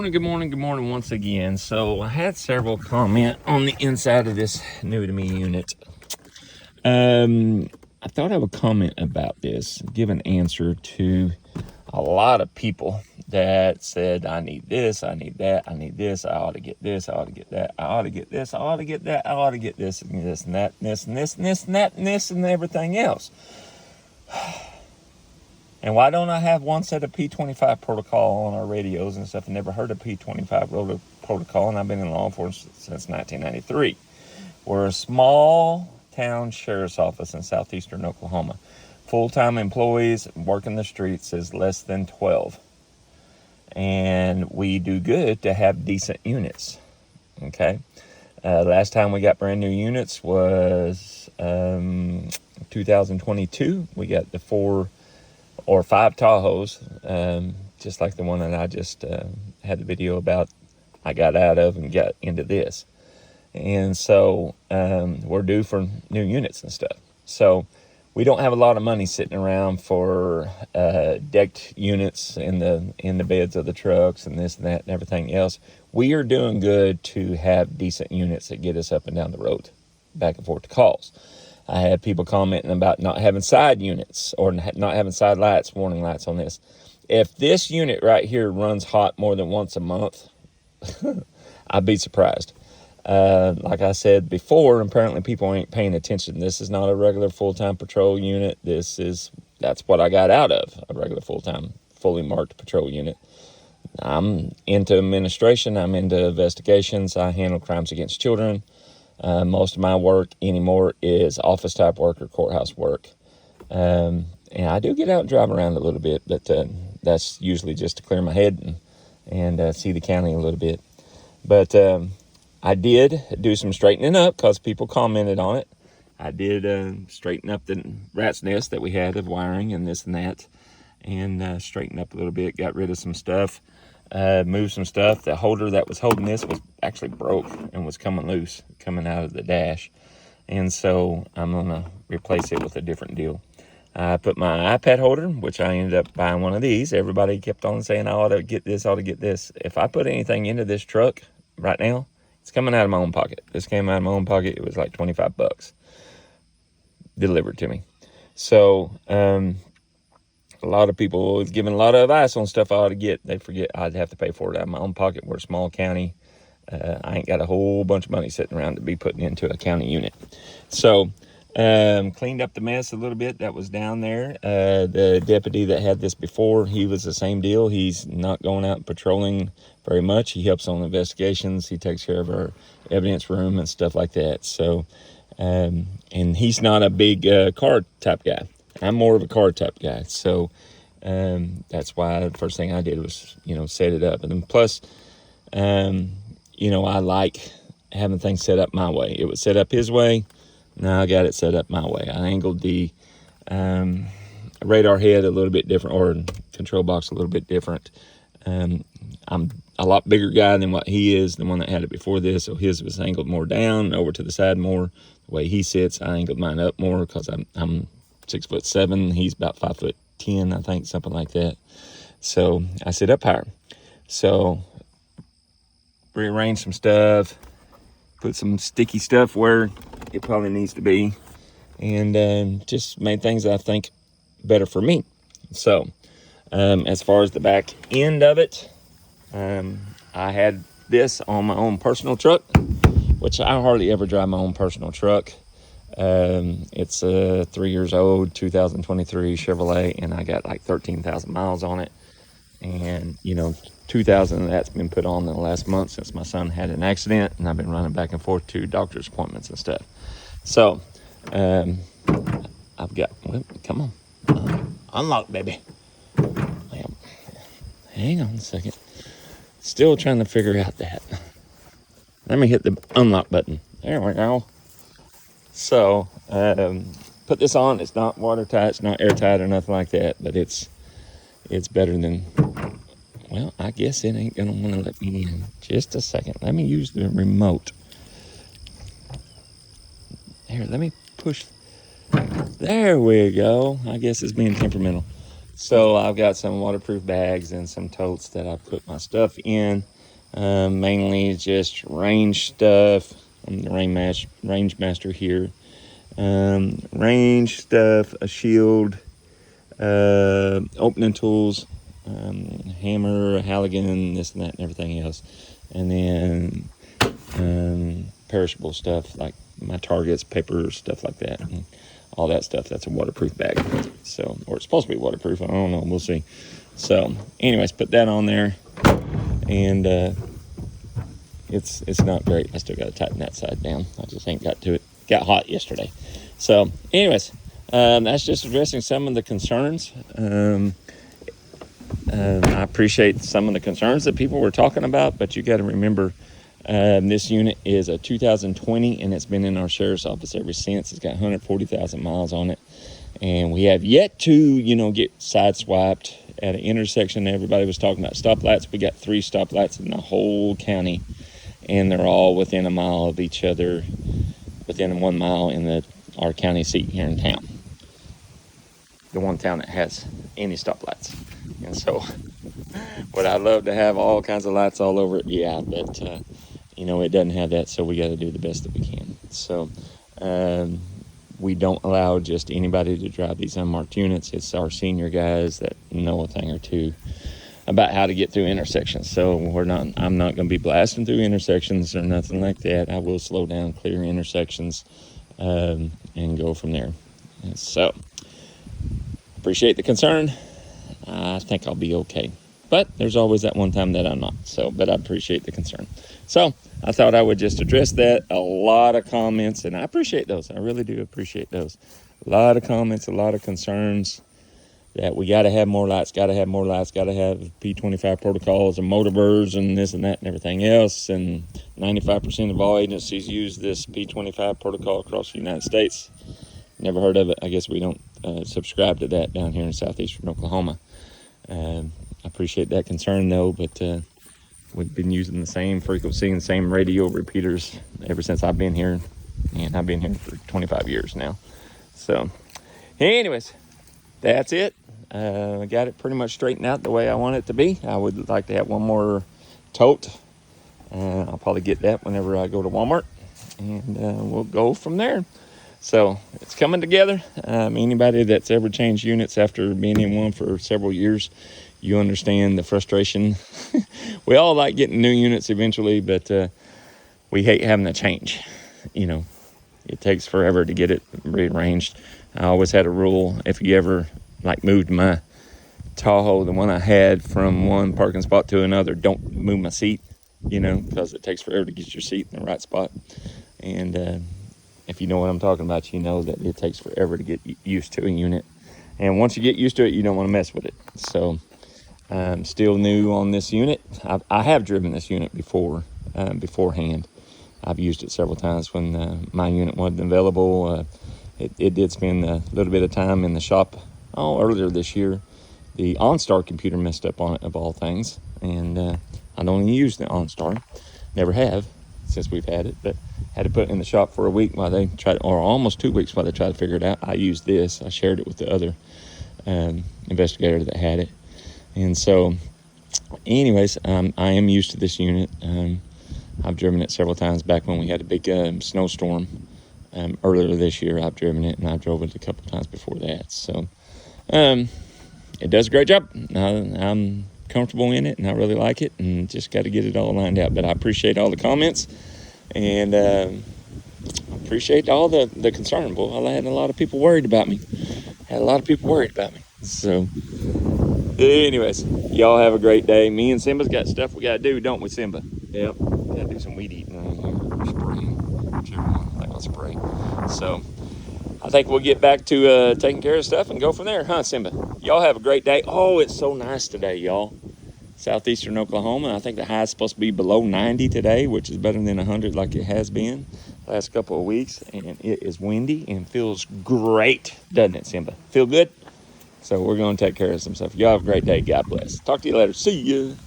Good morning once again. So I had several comment on the inside of this new to me unit. I thought I would comment about this, give an answer to a lot of people that said, I need this, I need that, I need this, I ought to get this, I ought to get that, I ought to get this, I ought to get that, I ought to get this and this and that and this and this and this and that and this and everything else. And why don't I have one set of P25 protocol on our radios and stuff? I never heard of P25 protocol, and I've been in law enforcement since 1993. We're a small town sheriff's office in southeastern Oklahoma. Full-time employees working the streets is less than 12. And we do good to have decent units, okay? Last time we got brand new units was 2022. We got the 4 or 5 Tahoes, just like the one that I just had the video about. I got out of and got into this. And so we're due for new units and stuff. So we don't have a lot of money sitting around for decked units in the beds of the trucks and this and that and everything else. We are doing good to have decent units that get us up and down the road, back and forth to calls. I had people commenting about not having side units or not having side lights, warning lights on this. If this unit right here runs hot more than once a month, I'd be surprised. Like I said before, apparently people ain't paying attention. This is not a regular full-time patrol unit. That's what I got out of a regular full-time, fully marked patrol unit. I'm into administration. I'm into investigations. I handle crimes against children. Most of my work anymore is office type work or courthouse work. And I do get out and drive around a little bit, but that's usually just to clear my head and see the county a little bit. But I did do some straightening up because people commented on it. I did straighten up the rat's nest that we had of wiring and this and that, and straighten up a little bit, got rid of some stuff. Moved some stuff. The holder that was holding this was actually broke and was coming loose, coming out of the dash. And so I'm going to replace it with a different deal. I put my iPad holder, which I ended up buying one of these. Everybody kept on saying, I ought to get this, I ought to get this. If I put anything into this truck right now, it's coming out of my own pocket. This came out of my own pocket. It was like $25 delivered to me. So, a lot of people was giving a lot of advice on stuff I ought to get. They forget I'd have to pay for it out of my own pocket. We're a small county. I ain't got a whole bunch of money sitting around to be putting into a county unit. So cleaned up the mess a little bit that was down there. The deputy that had this before, he was the same deal. He's not going out patrolling very much. He helps on investigations. He takes care of our evidence room and stuff like that. So, and he's not a big car type guy. I'm more of a car type guy. So that's why the first thing I did was, set it up. And then plus, I like having things set up my way. It was set up his way. Now I got it set up my way. I angled the radar head a little bit different, or control box a little bit different. I'm a lot bigger guy than what he is, the one that had it before this. So his was angled more down, over to the side more. The way he sits, I angled mine up more because I'm 6'7". He's about 5'10", I think, something like that. So I sit up higher. So rearrange some stuff, put some sticky stuff where it probably needs to be, and just made things I think better for me. So as far as the back end of it, I had this on my own personal truck, which I hardly ever drive my own personal truck. It's 3 years old, 2023 Chevrolet, and I got like 13,000 miles on it. And 2,000 of that's been put on in the last month since my son had an accident, and I've been running back and forth to doctor's appointments and stuff. So I've got, come on, unlock, baby. Well, hang on a second. Still trying to figure out that. Let me hit the unlock button. There we go. So put this on. It's not watertight, it's not airtight or nothing like that, but it's better than, well, I guess it ain't gonna want to let me in. Just a second. Let me use the remote. Here, let me push. There we go. I guess it's being temperamental. So I've got some waterproof bags and some totes that I put my stuff in. Mainly just range stuff. I'm the range master here. Range stuff, a shield, opening tools, hammer, Halligan, this and that and everything else. And then perishable stuff like my targets, paper, stuff like that. And all that stuff, that's a waterproof bag. So, or it's supposed to be waterproof. I don't know. We'll see. So anyways, put that on there. And it's not great. I still got to tighten that side down. I just ain't got to it. Got hot yesterday. So anyways, that's just addressing some of the concerns. I appreciate some of the concerns that people were talking about, but you got to remember this unit is a 2020 and it's been in our sheriff's office ever since. It's got 140,000 miles on it. And we have yet to, get sideswiped at an intersection. Everybody was talking about stoplights. We got 3 stoplights in the whole county, and they're all within a mile of each other, within 1 mile in our county seat here in town. The one town that has any stoplights. And so, would I love to have all kinds of lights all over it? Yeah, but, it doesn't have that, so we got to do the best that we can. So, we don't allow just anybody to drive these unmarked units. It's our senior guys that know a thing or two about how to get through intersections. So I'm not going to be blasting through intersections or nothing like that. I will slow down, clear intersections, and go from there. And so, appreciate the concern. I think I'll be okay. But there's always that one time that I'm not. But I appreciate the concern. So I thought I would just address that. A lot of comments, and I appreciate those. I really do appreciate those. A lot of comments, a lot of concerns that we got to have more lights, got to have P25 protocols and motor birds and this and that and everything else. And 95% of all agencies use this P25 protocol across the United States. Never heard of it. I guess we don't subscribe to that down here in southeastern Oklahoma. I appreciate that concern, though, but we've been using the same frequency and same radio repeaters ever since I've been here, and I've been here for 25 years now. So, anyways, that's it. I got it pretty much straightened out the way I want it to be. I would like to have one more tote. I'll probably get that whenever I go to Walmart, and we'll go from there. So it's coming together. Anybody that's ever changed units after being in one for several years, you understand the frustration. We all like getting new units eventually, but we hate having to change. It takes forever to get it rearranged. I always had a rule: if you ever moved my Tahoe, the one I had, from one parking spot to another, don't move my seat, because it takes forever to get your seat in the right spot. And if you know what I'm talking about, you know that it takes forever to get used to a unit. And once you get used to it, you don't want to mess with it. So I'm still new on this unit. I have driven this unit before, beforehand. I've used it several times when my unit wasn't available. It did spend a little bit of time in the shop earlier this year. The OnStar computer messed up on it, of all things. And I don't even use the OnStar. Never have since we've had it, but had to put it in the shop for a week while they tried, or almost 2 weeks while they tried to figure it out. I used this. I shared it with the other investigator that had it. And so, anyways, I am used to this unit. I've driven it several times back when we had a big snowstorm earlier this year. I've driven it, and I drove it a couple times before that. So it does a great job. I'm comfortable in it, and I really like it, and just got to get it all lined out. But I appreciate all the comments, and appreciate all the concern. Boy, I had a lot of people worried about me. So anyways, y'all have a great day. Me and Simba's got stuff we got to do, don't we, Simba? Yep. Got to do some weed eating around here. Spraying. Whichever one I think I'll spray. So I think we'll get back to taking care of stuff and go from there, huh, Simba? Y'all have a great day. Oh, it's so nice today, y'all. Southeastern Oklahoma. I think the high is supposed to be below 90 today, which is better than 100 like it has been the last couple of weeks. And it is windy and feels great, doesn't it, Simba? Feel good? So we're going to take care of some stuff. Y'all have a great day. God bless. Talk to you later. See ya.